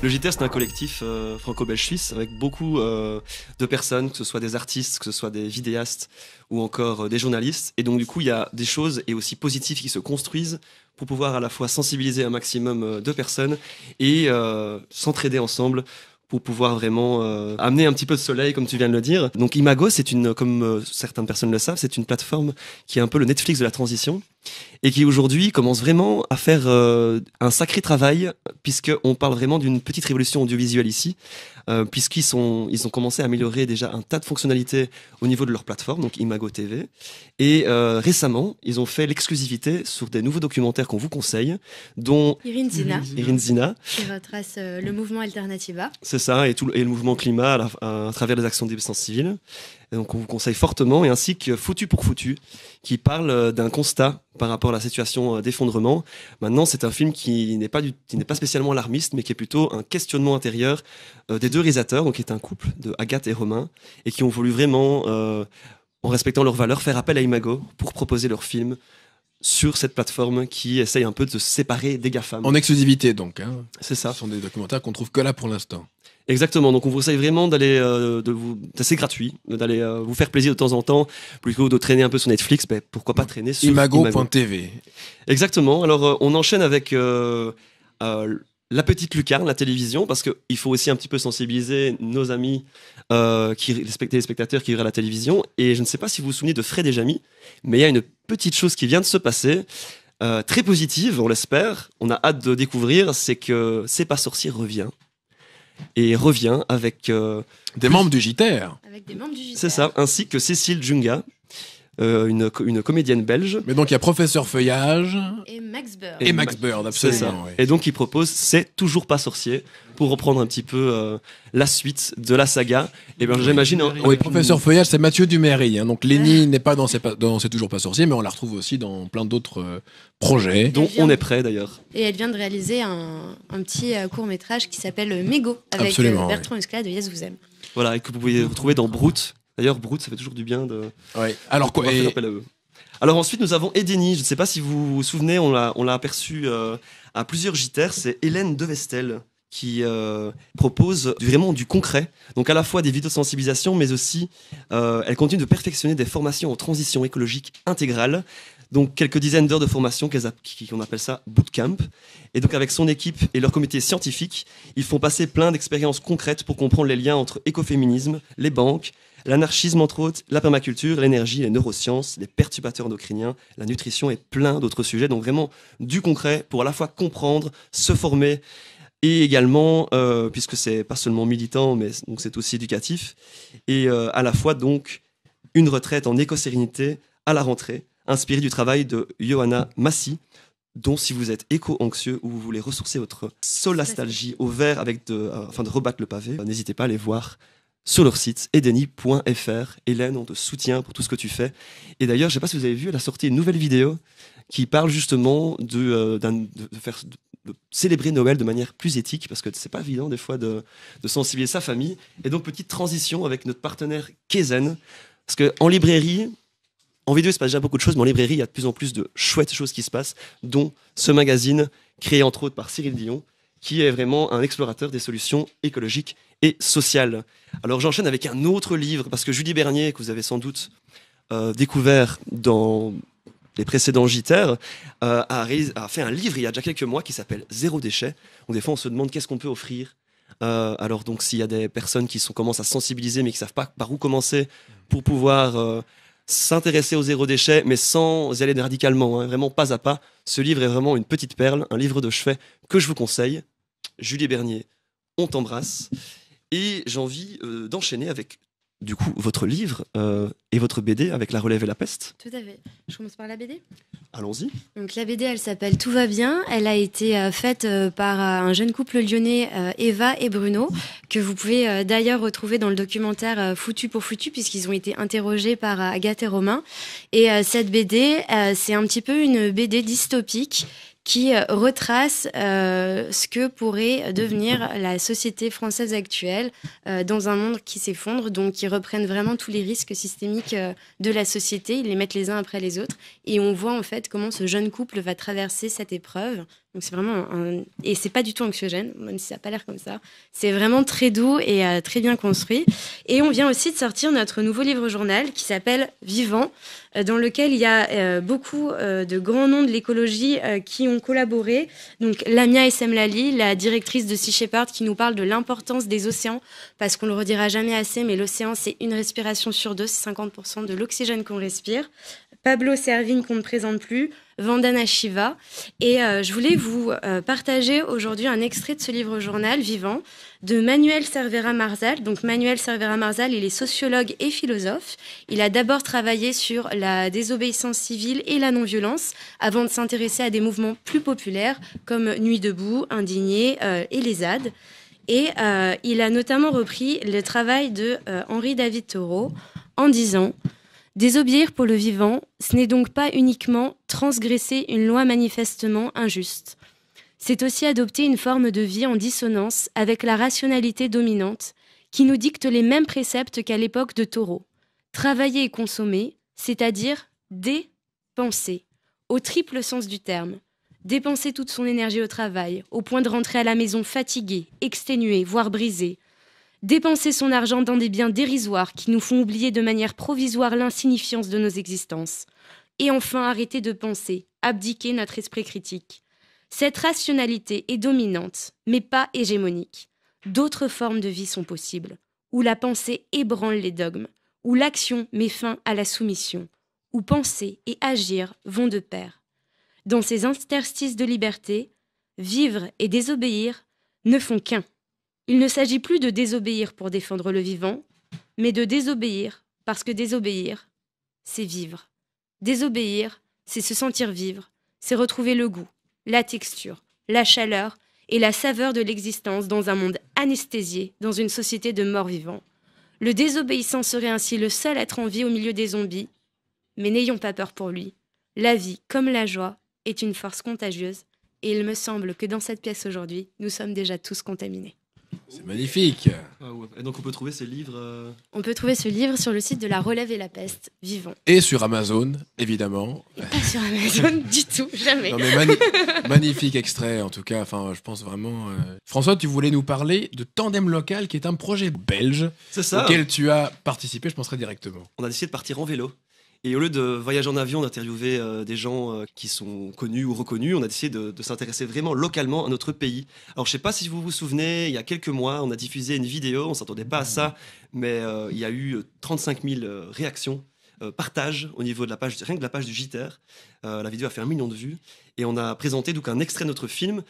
Le JTR, c'est un collectif franco-belge suisse avec beaucoup de personnes, que ce soit des artistes, que ce soit des vidéastes ou encore des journalistes. Et donc, du coup, il y a des choses et aussi positives qui se construisent pour pouvoir à la fois sensibiliser un maximum de personnes et s'entraider ensemble pour pouvoir vraiment amener un petit peu de soleil, comme tu viens de le dire. Donc Imago, c'est comme certaines personnes le savent, c'est une plateforme qui est un peu le Netflix de la transition et qui aujourd'hui commence vraiment à faire un sacré travail, puisqu'on parle vraiment d'une petite révolution audiovisuelle ici, ils ont commencé à améliorer déjà un tas de fonctionnalités au niveau de leur plateforme, donc Imago TV. Et récemment, ils ont fait l'exclusivité sur des nouveaux documentaires qu'on vous conseille, dont Irin Zina, qui retrace le mouvement Alternativa. C'est ça, et le mouvement climat à travers les actions de défense civile. Et donc on vous conseille fortement, et ainsi que Foutu pour Foutu, qui parle d'un constat par rapport à la situation d'effondrement. Maintenant, c'est un film qui n'est pas spécialement alarmiste, mais qui est plutôt un questionnement intérieur des deux réalisateurs, donc qui est un couple de Agathe et Romain, et qui ont voulu vraiment, en respectant leurs valeurs, faire appel à Imago pour proposer leur film sur cette plateforme qui essaye un peu de se séparer des GAFAM. En exclusivité, donc. Hein. C'est ça. Ce sont des documentaires qu'on trouve que là pour l'instant. Exactement, donc on vous conseille vraiment d'aller, c'est gratuit, d'aller vous faire plaisir de temps en temps, plutôt que de traîner un peu sur Netflix, ben, pourquoi pas traîner sur Imago.tv. Exactement, alors on enchaîne avec la petite lucarne, la télévision, parce qu'il faut aussi un petit peu sensibiliser nos amis, les spectateurs qui regardent la télévision, et je ne sais pas si vous vous souvenez de Fred et Jamy, mais il y a une petite chose qui vient de se passer, très positive, on l'espère, on a hâte de découvrir, c'est que C'est pas sorcier revient. Et revient avec des membres du JTR. Avec des membres du JTR. C'est ça, ainsi que Cécile Djunga, une comédienne belge. Mais donc il y a Professeur Feuillage et Max Bird. Et Max Bird, absolument. Oui. Et donc il propose C'est toujours pas sorcier, pour reprendre un petit peu la suite de la saga. Et bien j'imagine. Oui, Professeur Feuillage, c'est Mathieu Duméry. Hein. Donc Lénie n'est pas dans C'est toujours pas sorcier, mais on la retrouve aussi dans plein d'autres projets. Dont on est prêt d'ailleurs. Et elle vient de réaliser un petit court-métrage qui s'appelle Mégo, avec Bertrand Musclat de Yes Vous Aime. Voilà, et que vous pouvez retrouver dans Brut. D'ailleurs, Brut, ça fait toujours du bien de. Ouais. Alors quoi faire appel à eux. Alors ensuite, nous avons Edeni. Je ne sais pas si vous vous souvenez, on l'a aperçu à plusieurs JTR. C'est Hélène Devestel qui propose vraiment du concret. Donc à la fois des vidéos de sensibilisation, mais aussi elle continue de perfectionner des formations en transition écologique intégrale. Donc quelques dizaines d'heures de formation qu'on appelle ça bootcamp. Et donc avec son équipe et leur comité scientifique, ils font passer plein d'expériences concrètes pour comprendre les liens entre écoféminisme, les banques, l'anarchisme entre autres, la permaculture, l'énergie, les neurosciences, les perturbateurs endocriniens, la nutrition et plein d'autres sujets. Donc vraiment du concret pour à la fois comprendre, se former et également, puisque c'est pas seulement militant, mais donc c'est aussi éducatif, et à la fois donc une retraite en éco-sérénité à la rentrée, inspirée du travail de Johanna Massy, dont si vous êtes éco-anxieux ou vous voulez ressourcer votre solastalgie au vert afin de rebattre le pavé, n'hésitez pas à aller voir sur leur site edeni.fr. Hélène, on te soutient pour tout ce que tu fais. Et d'ailleurs, je ne sais pas si vous avez vu, elle a sorti une nouvelle vidéo qui parle justement de célébrer Noël de manière plus éthique, parce que c'est pas évident des fois de sensibiliser sa famille. Et donc, petite transition avec notre partenaire Kaizen, parce qu'en librairie, en vidéo, il se passe déjà beaucoup de choses, mais en librairie, il y a de plus en plus de chouettes choses qui se passent, dont ce magazine créé entre autres par Cyril Dion, qui est vraiment un explorateur des solutions écologiques et sociales. Alors j'enchaîne avec un autre livre, parce que Julie Bernier, que vous avez sans doute découvert dans les précédents JTR, a fait un livre il y a déjà quelques mois qui s'appelle Zéro déchet, où des fois on se demande qu'est-ce qu'on peut offrir. Alors donc s'il y a des personnes qui commencent à sensibiliser mais qui ne savent pas par où commencer pour pouvoir s'intéresser au zéro déchet, mais sans y aller radicalement, hein, vraiment pas à pas. Ce livre est vraiment une petite perle, un livre de chevet que je vous conseille. Julie Bernier, on t'embrasse. Et j'ai envie d'enchaîner avec, du coup, votre livre et votre BD avec La Relève et la Peste. Tout à fait. Je commence par la BD. Allons-y. Donc la BD, elle s'appelle Tout va bien. Elle a été faite par un jeune couple lyonnais, Eva et Bruno, que vous pouvez d'ailleurs retrouver dans le documentaire Foutu pour Foutu, puisqu'ils ont été interrogés par Agathe et Romain. Et cette BD, c'est un petit peu une BD dystopique qui retrace ce que pourrait devenir la société française actuelle dans un monde qui s'effondre, donc ils reprennent vraiment tous les risques systémiques de la société, ils les mettent les uns après les autres, et on voit en fait comment ce jeune couple va traverser cette épreuve Donc c'est vraiment et c'est pas du tout anxiogène, même si ça n'a pas l'air comme ça. C'est vraiment très doux et très bien construit. Et on vient aussi de sortir notre nouveau livre journal qui s'appelle Vivant, dans lequel il y a beaucoup de grands noms de l'écologie qui ont collaboré. Donc Lamia Essemlali, la directrice de Sea Shepherd, qui nous parle de l'importance des océans, parce qu'on le redira jamais assez, mais l'océan c'est une respiration sur deux, c'est 50% de l'oxygène qu'on respire. Pablo Servigne qu'on ne présente plus, Vandana Shiva. Et je voulais vous partager aujourd'hui un extrait de ce livre journal Vivant de Manuel Cervera Marzal. Donc Manuel Cervera Marzal, il est sociologue et philosophe. Il a d'abord travaillé sur la désobéissance civile et la non-violence avant de s'intéresser à des mouvements plus populaires comme Nuit debout, Indigné et les ZAD. Et il a notamment repris le travail de Henri David Thoreau en disant: désobéir pour le vivant, ce n'est donc pas uniquement transgresser une loi manifestement injuste. C'est aussi adopter une forme de vie en dissonance avec la rationalité dominante qui nous dicte les mêmes préceptes qu'à l'époque de Thoreau. Travailler et consommer, c'est-à-dire dépenser, au triple sens du terme. Dépenser toute son énergie au travail, au point de rentrer à la maison fatigué, exténué, voire brisé. Dépenser son argent dans des biens dérisoires qui nous font oublier de manière provisoire l'insignifiance de nos existences. Et enfin, arrêter de penser, abdiquer notre esprit critique. Cette rationalité est dominante, mais pas hégémonique. D'autres formes de vie sont possibles, où la pensée ébranle les dogmes, où l'action met fin à la soumission, où penser et agir vont de pair. Dans ces interstices de liberté, vivre et désobéir ne font qu'un. Il ne s'agit plus de désobéir pour défendre le vivant, mais de désobéir parce que désobéir, c'est vivre. Désobéir, c'est se sentir vivre, c'est retrouver le goût, la texture, la chaleur et la saveur de l'existence dans un monde anesthésié, dans une société de morts-vivants. Le désobéissant serait ainsi le seul être en vie au milieu des zombies, mais n'ayons pas peur pour lui. La vie, comme la joie, est une force contagieuse, et il me semble que dans cette pièce aujourd'hui, nous sommes déjà tous contaminés. C'est magnifique. Ah ouais. Et donc on peut trouver ces livres On peut trouver ce livre sur le site de La Relève et la Peste, Vivant. Et sur Amazon, évidemment. Et pas sur Amazon du tout, jamais. Non mais magnifique extrait en tout cas. Enfin, je pense vraiment. François, tu voulais nous parler de Tandem Local, qui est un projet belge C'est ça. auquel tu as participé. Je penserai directement. On a décidé de partir en vélo. Et au lieu de voyager en avion, d'interviewer des gens qui sont connus ou reconnus, on a décidé de s'intéresser vraiment localement à notre pays. Alors je sais pas si vous vous souvenez, il y a quelques mois, on a diffusé une vidéo, on s'attendait pas à ça, mais il y a eu 35 000 réactions, partages au niveau de la page, rien que de la page du JTR. La vidéo a fait 1 million de vues. Et on a présenté donc un extrait de notre film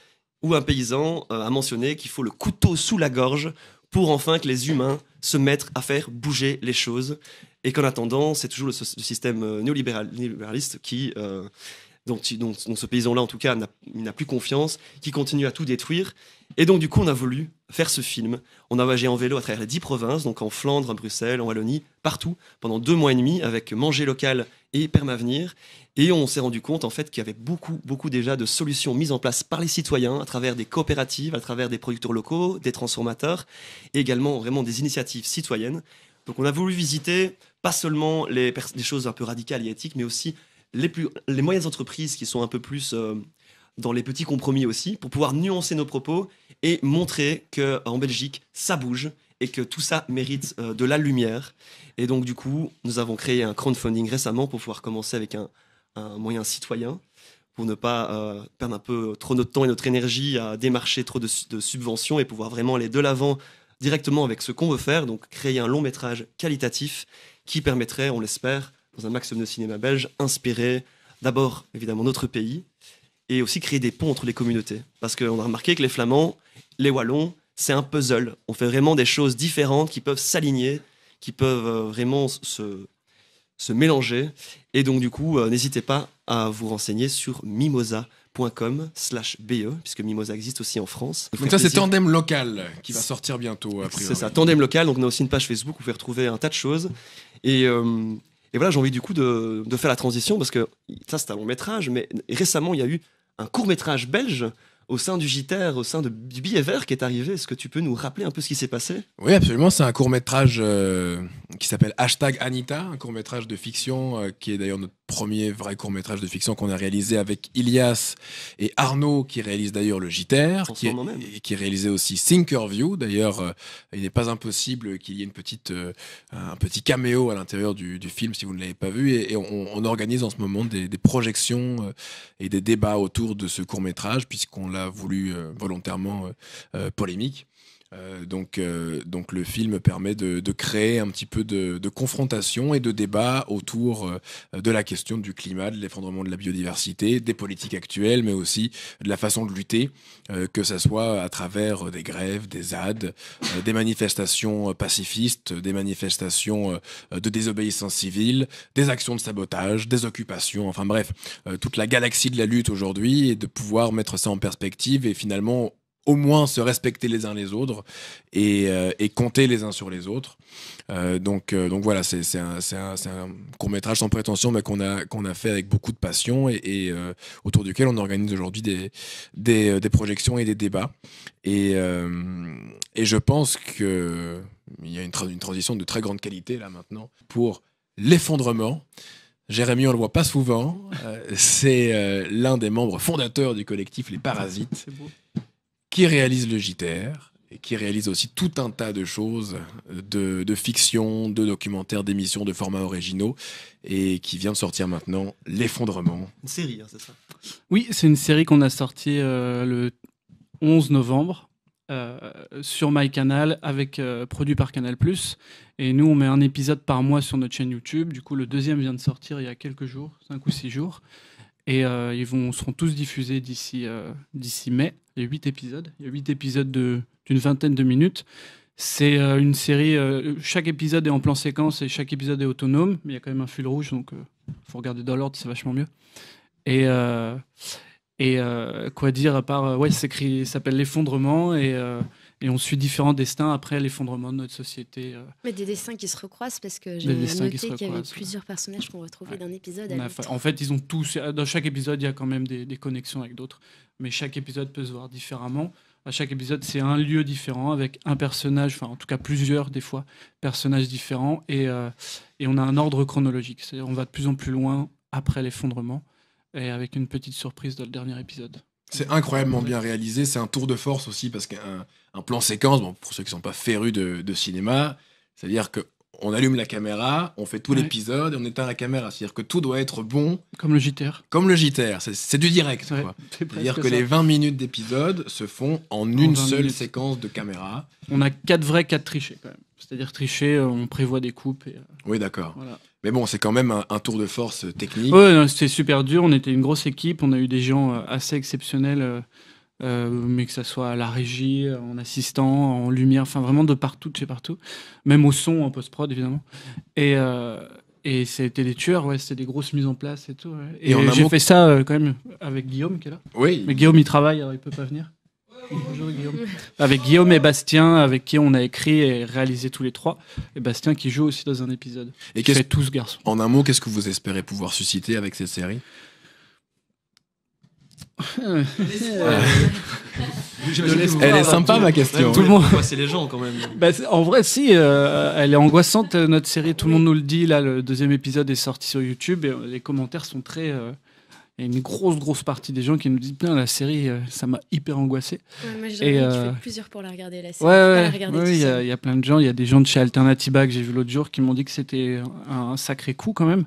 où un paysan a mentionné qu'il faut le couteau sous la gorge pour enfin que les humains se mettent à faire bouger les choses. Et qu'en attendant, c'est toujours le système néolibéraliste qui, dont ce paysan-là, en tout cas, n'a plus confiance, qui continue à tout détruire. Et donc, du coup, on a voulu faire ce film. On a voyagé en vélo à travers les 10 provinces, donc en Flandre, à Bruxelles, en Wallonie, partout, pendant 2 mois et demi, avec Manger Local et Permavenir. Et on s'est rendu compte, en fait, qu'il y avait beaucoup déjà de solutions mises en place par les citoyens, à travers des coopératives, à travers des producteurs locaux, des transformateurs, et également vraiment des initiatives citoyennes. Donc on a voulu visiter pas seulement les choses un peu radicales et éthiques, mais aussi les moyennes entreprises qui sont un peu plus dans les petits compromis aussi, pour pouvoir nuancer nos propos et montrer qu'en Belgique, ça bouge et que tout ça mérite de la lumière. Et donc du coup, nous avons créé un crowdfunding récemment pour pouvoir commencer avec un moyen citoyen, pour ne pas perdre un peu trop notre temps et notre énergie à démarcher trop de subventions et pouvoir vraiment aller de l'avant directement avec ce qu'on veut faire, donc créer un long métrage qualitatif qui permettrait, on l'espère, dans un maximum de cinéma belge, inspirer d'abord évidemment notre pays et aussi créer des ponts entre les communautés. Parce qu'on a remarqué que les Flamands, les Wallons, c'est un puzzle. On fait vraiment des choses différentes qui peuvent s'aligner, qui peuvent vraiment se mélanger. Et donc du coup, n'hésitez pas à vous renseigner sur mimosa.com/BE, puisque Mimosa existe aussi en France. Donc ça, c'est Tandem Local qui va sortir bientôt. C'est ça, Tandem Local. Donc on a aussi une page Facebook où vous pouvez retrouver un tas de choses. Et voilà, j'ai envie du coup de faire la transition, parce que ça, c'est un long métrage, mais récemment, il y a eu un court métrage belge au sein du JTR, au sein du Billet Vert qui est arrivé. Est-ce que tu peux nous rappeler un peu ce qui s'est passé ? Oui, absolument. C'est un court-métrage qui s'appelle #Anita, un court-métrage de fiction qui est d'ailleurs notre premier vrai court-métrage de fiction qu'on a réalisé avec Ilias et Arnaud, qui réalise d'ailleurs le JTR, qui réalisait aussi Thinkerview. D'ailleurs, il n'est pas impossible qu'il y ait un petit caméo à l'intérieur du film si vous ne l'avez pas vu. Et on organise en ce moment des projections et des débats autour de ce court-métrage, puisqu'on l'a voulu volontairement polémique. Donc le film permet de créer un petit peu de confrontation et de débat autour de la question du climat, de l'effondrement de la biodiversité, des politiques actuelles, mais aussi de la façon de lutter, que ça soit à travers des grèves, des ZAD, des manifestations pacifistes, des manifestations de désobéissance civile, des actions de sabotage, des occupations, enfin bref, toute la galaxie de la lutte aujourd'hui, et de pouvoir mettre ça en perspective et finalement au moins se respecter les uns les autres et compter les uns sur les autres. Donc voilà, c'est un court-métrage sans prétention, mais qu'on a fait avec beaucoup de passion et autour duquel on organise aujourd'hui des projections et des débats. Et je pense qu'il y a une transition de très grande qualité là maintenant pour l'effondrement. Jérémy, on le voit pas souvent. C'est l'un des membres fondateurs du collectif Les Parasites. C'est beau. Qui réalise le JTR et qui réalise aussi tout un tas de choses, de fiction, de documentaires, d'émissions, de formats originaux, et qui vient de sortir maintenant L'Effondrement. Une série, hein, c'est ça? Oui, c'est une série qu'on a sortie le 11 novembre sur MyCanal, produit par Canal+. Et nous, on met un épisode par mois sur notre chaîne YouTube. Du coup, le deuxième vient de sortir il y a quelques jours, 5 ou 6 jours. Et seront tous diffusés d'ici mai. Il y a 8 épisodes. Il y a 8 épisodes d'une vingtaine de minutes. C'est une série... chaque épisode est en plan séquence et chaque épisode est autonome. Mais il y a quand même un fil rouge, donc faut regarder dans l'ordre, c'est vachement mieux. Et quoi dire à part... ça s'appelle L'Effondrement et on suit différents destins après l'effondrement de notre société. Mais des destins qui se recroisent, parce que j'ai noté qu'il y avait plusieurs personnages qu'on retrouvait d'un épisode à l'autre. En fait, ils ont tous... Dans chaque épisode, il y a quand même des connexions avec d'autres. Mais chaque épisode peut se voir différemment. À chaque épisode, c'est un lieu différent, avec un personnage, enfin en tout cas plusieurs, des fois, personnages différents. Et on a un ordre chronologique. C'est-à-dire on va de plus en plus loin après l'effondrement, et avec une petite surprise dans le dernier épisode. C'est incroyablement bien réalisé, c'est un tour de force aussi, parce qu'un plan séquence, bon, pour ceux qui ne sont pas férus de cinéma, c'est-à-dire qu'on allume la caméra, on fait tout l'épisode et on éteint la caméra. C'est-à-dire que tout doit être bon. Comme le JTR. Comme le JTR, c'est du direct. Ouais, quoi. C'est-à-dire que les 20 minutes d'épisode se font en une seule séquence de caméra. On a 4 vrais, 4 trichés quand même. C'est-à-dire tricher, on prévoit des coupes. Oui, d'accord. Voilà. Mais bon, c'est quand même un tour de force technique. Ouais, c'était super dur. On était une grosse équipe. On a eu des gens assez exceptionnels, mais que ça soit à la régie, en assistant, en lumière, enfin vraiment de partout, de chez partout. Même au son, en post-prod, évidemment. Et c'était des tueurs, c'était des grosses mises en place et tout. Ouais. Et j'ai fait ça quand même avec Guillaume qui est là. Oui. Mais Guillaume, il travaille, alors il peut pas venir. Bonjour Guillaume. Avec Guillaume et Bastien, avec qui on a écrit et réalisé tous les 3. Et Bastien qui joue aussi dans un épisode. Et qui fait tout ce garçon. En un mot, qu'est-ce que vous espérez pouvoir susciter avec cette série? Elle est sympa ma question. Tout le monde c'est les gens quand même. En vrai, si, elle est angoissante notre série. Tout le monde nous le dit. Là, le deuxième épisode est sorti sur YouTube et les commentaires sont très. Il y a une grosse partie des gens qui nous disent putain, la série, ça m'a hyper angoissé. Ouais, moi, j'ai fait plusieurs pour la regarder, la série. Oui, il y a plein de gens. Il y a des gens de chez Alternativa que j'ai vu l'autre jour qui m'ont dit que c'était un sacré coup quand même.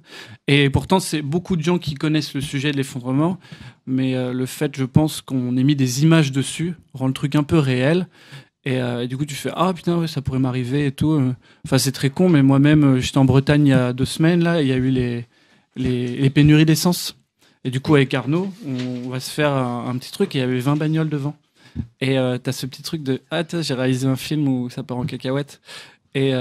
Et pourtant, c'est beaucoup de gens qui connaissent le sujet de l'effondrement. Mais le fait, je pense, qu'on ait mis des images dessus rend le truc un peu réel. Et du coup, tu fais ah putain, ouais, ça pourrait m'arriver et tout. Enfin, c'est très con, mais moi-même, j'étais en Bretagne il y a 2 semaines. Là, il y a eu les pénuries d'essence. Et du coup, avec Arnaud, on va se faire un petit truc et il y avait 20 bagnoles devant. Et t'as ce petit truc de ah, j'ai réalisé un film où ça part en cacahuète. Et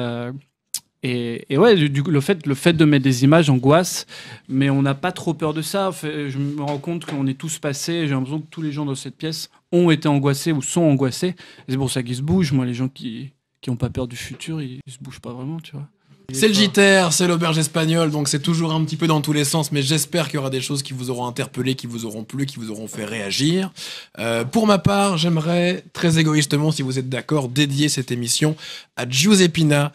ouais, du coup, le fait de mettre des images angoisse, mais on n'a pas trop peur de ça. En fait, je me rends compte qu'on est tous passés. J'ai l'impression que tous les gens dans cette pièce ont été angoissés ou sont angoissés. Et c'est pour ça qu'ils se bougent. Moi, les gens qui n'ont pas peur du futur, ils se bougent pas vraiment, tu vois. C'est le JTR, c'est l'auberge espagnole, donc c'est toujours un petit peu dans tous les sens, mais j'espère qu'il y aura des choses qui vous auront interpellé, qui vous auront plu, qui vous auront fait réagir. Pour ma part, j'aimerais, très égoïstement, si vous êtes d'accord, dédier cette émission à Giuseppina,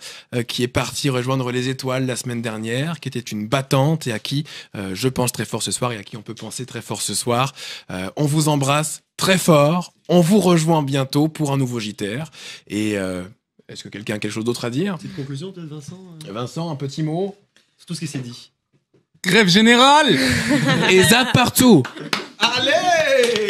qui est partie rejoindre les étoiles la semaine dernière, qui était une battante et à qui je pense très fort ce soir et à qui on peut penser très fort ce soir. On vous embrasse très fort, on vous rejoint bientôt pour un nouveau JTR et... est-ce que quelqu'un a quelque chose d'autre à dire? Petite conclusion peut-être, Vincent? Vincent, un petit mot? C'est tout ce qui s'est dit. Grève générale et zap partout. Allez!